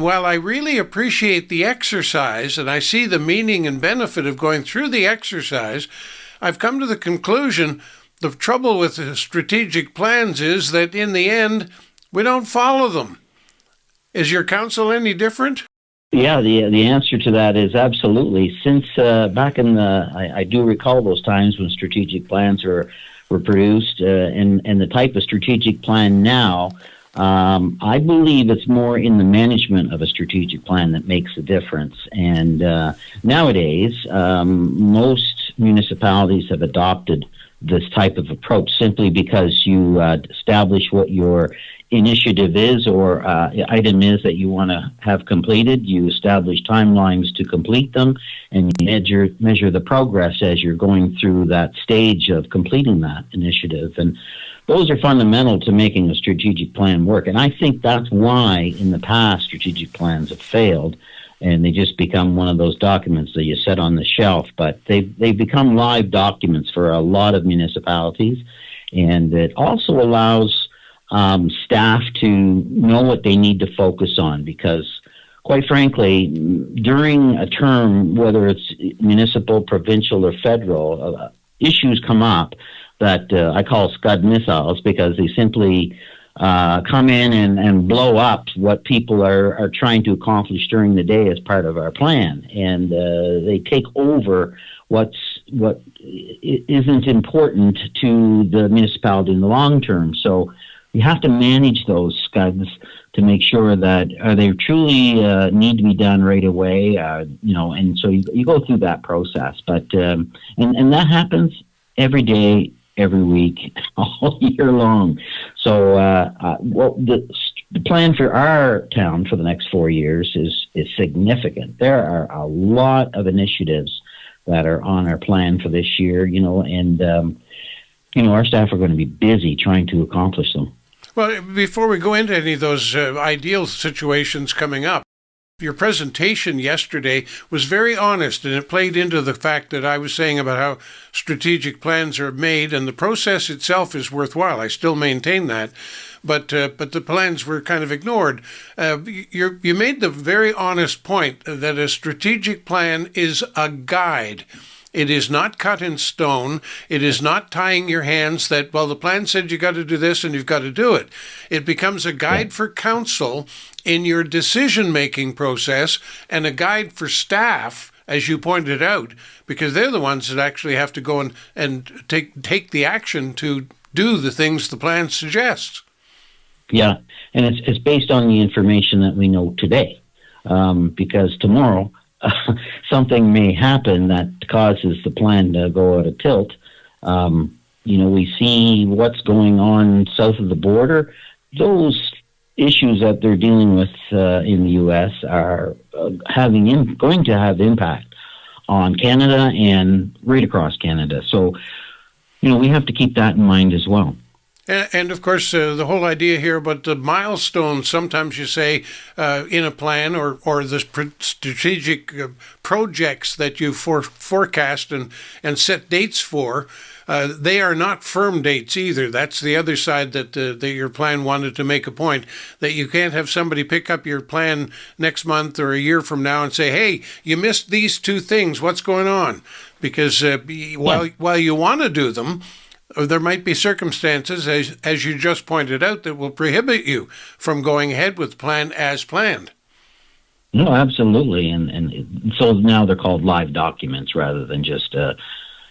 While I really appreciate the exercise and I see the meaning and benefit of going through the exercise, I've come to the conclusion the trouble with the strategic plans is that in the end, we don't follow them. Is your counsel any different? Yeah, the answer to that is absolutely. Since back in I do recall those times when strategic plans were produced, and the type of strategic plan now, I believe it's more in the management of a strategic plan that makes a difference. And nowadays, most municipalities have adopted this type of approach simply because you establish what your initiative is or item is that you want to have completed. You establish timelines to complete them, and you measure the progress as you're going through that stage of completing that initiative. And those are fundamental to making a strategic plan work. And I think that's why in the past strategic plans have failed, and they just become one of those documents that you set on the shelf. But they've become live documents for a lot of municipalities, and it also allows staff to know what they need to focus on, because quite frankly, during a term, whether it's municipal, provincial, or federal, issues come up that I call Scud missiles, because they simply come in and blow up what people are trying to accomplish during the day as part of our plan. And they take over what isn't important to the municipality in the long term. So you have to manage those scuds to make sure that they truly need to be done right away, and so you go through that process. But and that happens every day, every week, all year long. So the plan for our town for the next 4 years is significant. There are a lot of initiatives that are on our plan for this year, and our staff are going to be busy trying to accomplish them. Well, before we go into any of those ideal situations coming up, your presentation yesterday was very honest, and it played into the fact that I was saying about how strategic plans are made, and the process itself is worthwhile. I still maintain that, but the plans were kind of ignored. You made the very honest point that a strategic plan is a guide. It is not cut in stone. It is not tying your hands that, well, the plan said you got to do this and you've got to do it. It becomes a guide for council in your decision-making process and a guide for staff, as you pointed out, because they're the ones that actually have to go and take the action to do the things the plan suggests. Yeah, and it's based on the information that we know today, because tomorrow something may happen that causes the plan to go out of tilt. We see what's going on south of the border. Those issues that they're dealing with in the U.S. are going to have impact on Canada and right across Canada. So, we have to keep that in mind as well. And of course, the whole idea here about the milestones, sometimes you say in a plan or the strategic projects that you forecast and set dates for, they are not firm dates either. That's the other side that your plan wanted to make a point, that you can't have somebody pick up your plan next month or a year from now and say, hey, you missed these two things. What's going on? Because while you want to do them, there might be circumstances, as you just pointed out, that will prohibit you from going ahead with the plan as planned. No, absolutely. And so now they're called live documents rather than just, a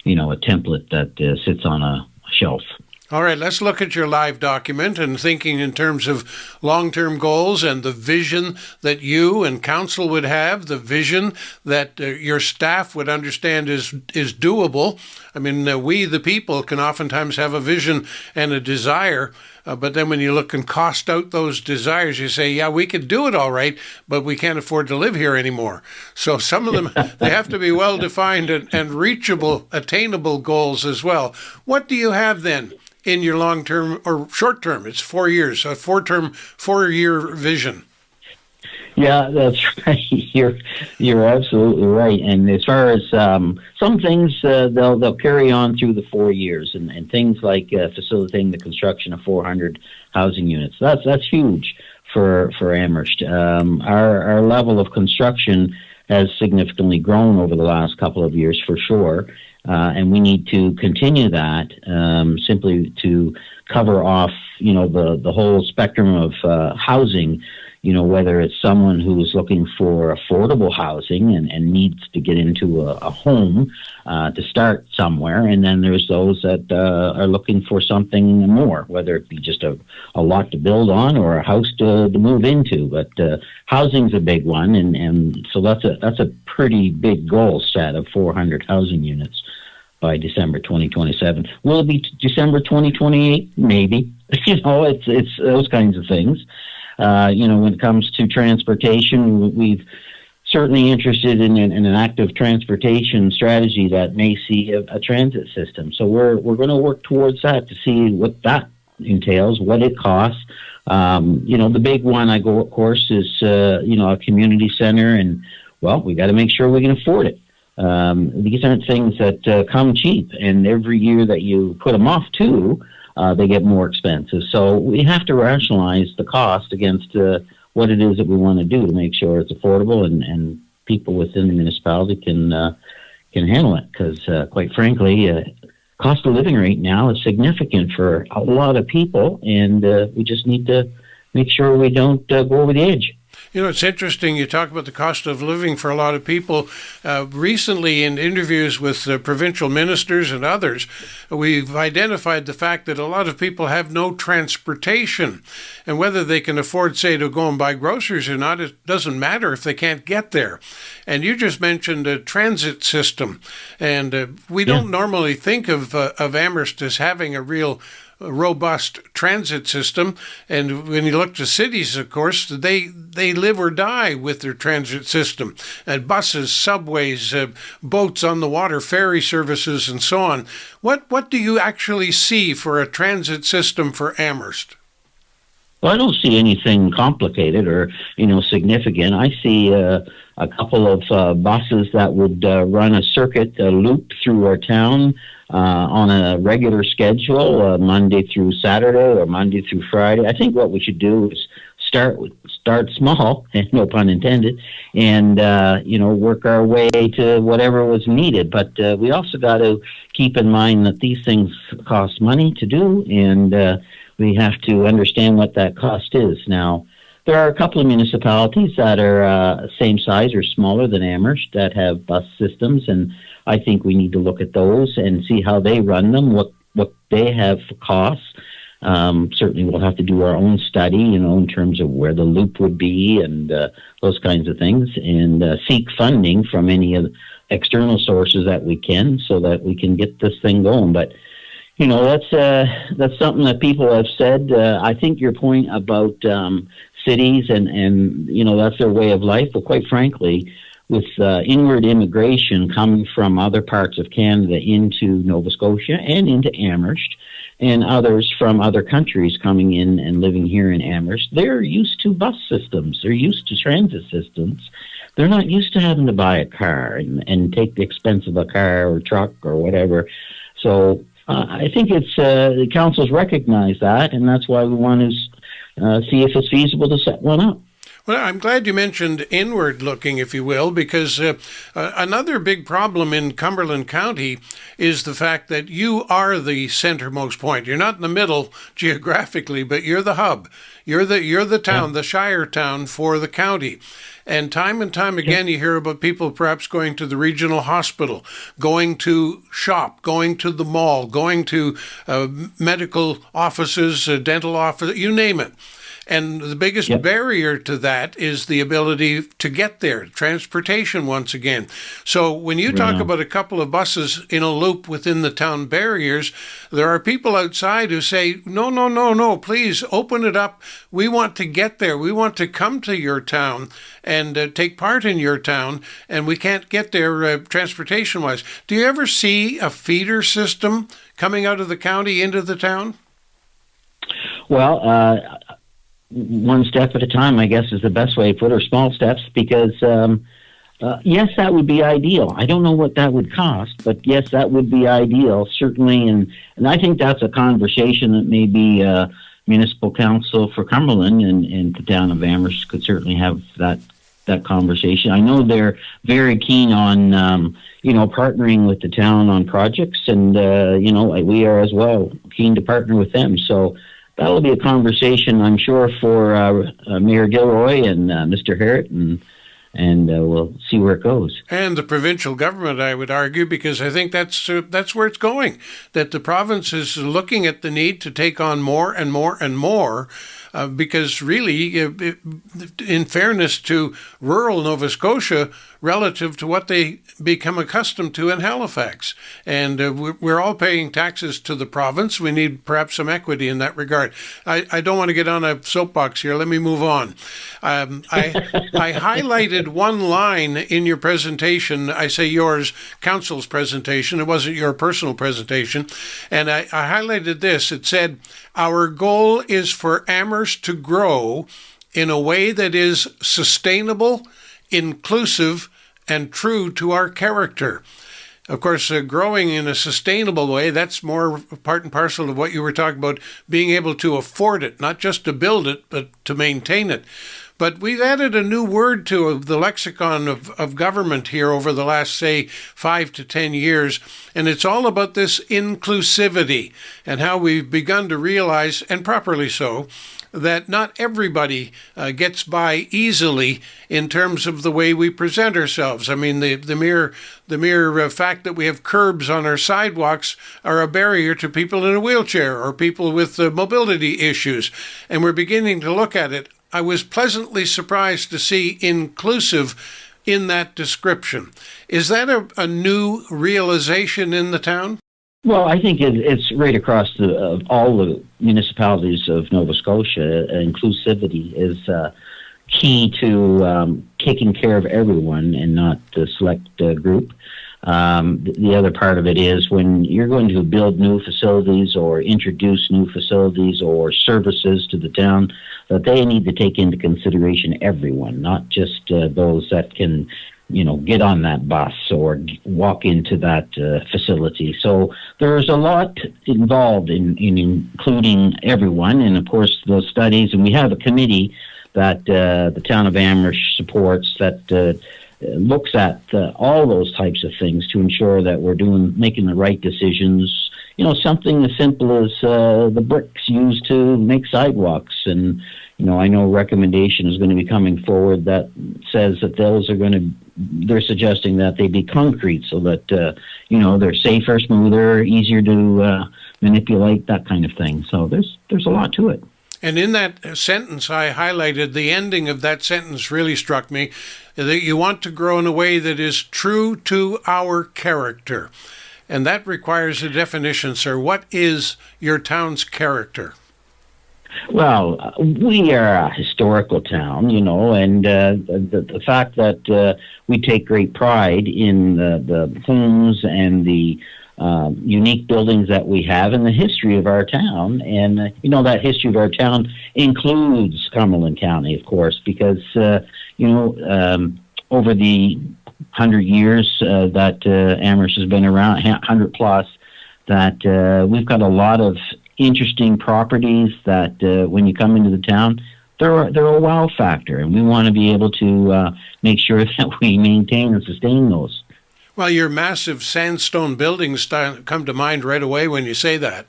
template that sits on a shelf. All right, let's look at your live document and thinking in terms of long-term goals and the vision that you and council would have, the vision that your staff would understand is doable. I mean, we, the people, can oftentimes have a vision and a desire, but then when you look and cost out those desires, you say, yeah, we could do it all right, but we can't afford to live here anymore. So some of them, they have to be well-defined and reachable, attainable goals as well. What do you have then in your long-term or short-term? It's 4 years, a 4-year vision. Yeah, that's right. You're absolutely right. And as far as some things, they'll carry on through the 4 years, and things like facilitating the construction of 400 housing units. That's huge for Amherst. Our level of construction has significantly grown over the last couple of years, for sure, and we need to continue that simply to cover off, the whole spectrum of housing. Whether it's someone who's looking for affordable housing and needs to get into a home to start somewhere, and then there's those that are looking for something more, whether it be just a lot to build on or a house to move into. But housing's a big one, and so that's a pretty big goal set of 400 housing units by December 2027. Will it be December 2028? Maybe. It's those kinds of things. When it comes to transportation, we've certainly interested in an active transportation strategy that may see a transit system. So we're going to work towards that to see what that entails, what it costs. The big one, of course, is a community center, and we got to make sure we can afford it. These aren't things that come cheap, and every year that you put them off too, they get more expensive. So we have to rationalize the cost against what it is that we want to do to make sure it's affordable and people within the municipality can handle it. Because quite frankly, cost of living right now is significant for a lot of people, and we just need to make sure we don't go over the edge. It's interesting you talk about the cost of living for a lot of people. Recently, in interviews with provincial ministers and others, we've identified the fact that a lot of people have no transportation. And whether they can afford, say, to go and buy groceries or not, it doesn't matter if they can't get there. And you just mentioned a transit system. And we don't normally think of Amherst as having a real robust transit system, and when you look to cities, of course, they live or die with their transit system, and buses, subways, boats on the water, ferry services, and so on. What do you actually see for a transit system for Amherst? Well, I don't see anything complicated or significant. I see a couple of buses that would run a circuit, a loop through our town on a regular schedule, Monday through Saturday or Monday through Friday. I think what we should do is start small, no pun intended, and work our way to whatever was needed. But we also got to keep in mind that these things cost money to do, and we have to understand what that cost is. Now, there are a couple of municipalities that are same size or smaller than Amherst that have bus systems, and I think we need to look at those and see how they run them, what they have for costs. Certainly we'll have to do our own study, in terms of where the loop would be and those kinds of things, and seek funding from any of the external sources that we can so that we can get this thing going. But that's something that people have said. I think your point about cities and that's their way of life. But quite frankly, with inward immigration coming from other parts of Canada into Nova Scotia and into Amherst, and others from other countries coming in and living here in Amherst, they're used to bus systems. They're used to transit systems. They're not used to having to buy a car and take the expense of a car or truck or whatever. So I think it's the councils recognize that, and that's why we want to see if it's feasible to set one up. Well, I'm glad you mentioned inward looking, if you will, because another big problem in Cumberland County is the fact that you are the centermost point. You're not in the middle geographically, but you're the hub. You're the town, the shire town for the county. And time again, you hear about people perhaps going to the regional hospital, going to shop, going to the mall, going to medical offices, dental office, you name it. And the biggest barrier to that is the ability to get there, transportation once again. So when you talk about a couple of buses in a loop within the town barriers, there are people outside who say, no, please open it up. We want to get there. We want to come to your town and take part in your town, and we can't get there transportation-wise. Do you ever see a feeder system coming out of the county into the town? Well, one step at a time, I guess, is the best way to put it, or small steps, because, yes, that would be ideal. I don't know what that would cost, but yes, that would be ideal, certainly. And I think that's a conversation that maybe municipal council for Cumberland and the town of Amherst could certainly have that conversation. I know they're very keen on, partnering with the town on projects, and, we are as well keen to partner with them. So that'll be a conversation, I'm sure, for Mayor Gilroy and Mr. Harrett, and we'll see where it goes. And the provincial government, I would argue, because I think that's where it's going, that the province is looking at the need to take on more and more and more, because really, in fairness to rural Nova Scotia, relative to what they become accustomed to in Halifax. And we're all paying taxes to the province. We need perhaps some equity in that regard. I don't want to get on a soapbox here. Let me move on. I highlighted one line in your presentation. I say yours, council's presentation. It wasn't your personal presentation. And I highlighted this. It said, "Our goal is for Amherst to grow in a way that is sustainable, inclusive, and true to our character." Of course, growing in a sustainable way, that's more part and parcel of what you were talking about, being able to afford it, not just to build it, but to maintain it. But we've added a new word to the lexicon of government here over the last, say, 5 to 10 years, and it's all about this inclusivity and how we've begun to realize, and properly so, that not everybody gets by easily in terms of the way we present ourselves. I mean, the mere fact that we have curbs on our sidewalks are a barrier to people in a wheelchair or people with mobility issues, and we're beginning to look at it. I was pleasantly surprised to see inclusive in that description. Is that a new realization in the town? Well, I think it's right across all the municipalities of Nova Scotia. Inclusivity is key to taking care of everyone and not the select group. The other part of it is when you're going to build new facilities or introduce new facilities or services to the town, that they need to take into consideration everyone, not just those that can get on that bus or walk into that facility. So there's a lot involved in including everyone. And of course, those studies, and we have a committee that the town of Amherst supports that looks at all those types of things to ensure that we're making the right decisions. Something as simple as the bricks used to make sidewalks. And, I know a recommendation is going to be coming forward that says that they're suggesting that they be concrete so that, they're safer, smoother, easier to manipulate, that kind of thing. So there's a lot to it. And in that sentence I highlighted, the ending of that sentence really struck me, that you want to grow in a way that is true to our character. And that requires a definition, sir. What is your town's character? Well, we are a historical town, and the fact that we take great pride in the homes and the unique buildings that we have and the history of our town. And, that history of our town includes Cumberland County, of course, because, over the 100 years that Amherst has been around, 100 plus, that we've got a lot of interesting properties that when you come into the town, they're a wow factor, and we want to be able to make sure that we maintain and sustain those. Well, your massive sandstone buildings come to mind right away when you say that.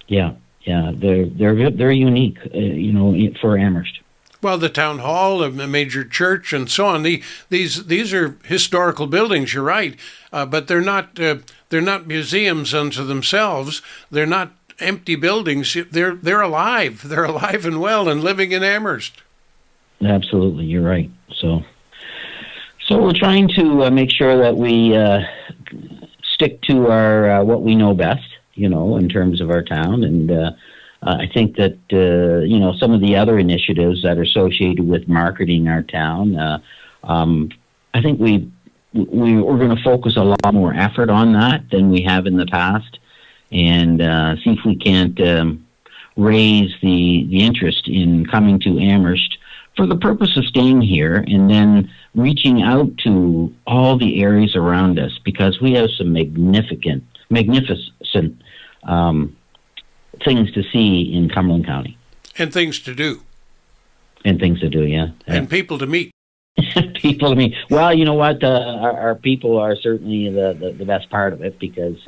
Yeah, they're unique, for Amherst. Well, the town hall, a major church, and so on. These are historical buildings. You're right, but they're not museums unto themselves. They're not empty buildings. They're alive. They're alive and well and living in Amherst. Absolutely, you're right. So we're trying to make sure that we stick to our what we know best, in terms of our town. And I think that, some of the other initiatives that are associated with marketing our town, I think we're going to focus a lot more effort on that than we have in the past, and see if we can't raise the interest in coming to Amherst for the purpose of staying here and then reaching out to all the areas around us, because we have some magnificent things to see in Cumberland County. And things to do. And things to do, yeah. And people to meet. People to meet. Well, you know what? Our people are certainly the best part of it, because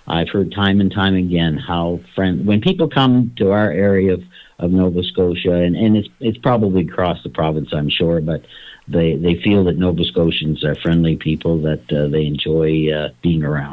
I've heard time and time again how when people come to our area of Nova Scotia, and it's probably across the province, I'm sure, but they feel that Nova Scotians are friendly people that they enjoy being around.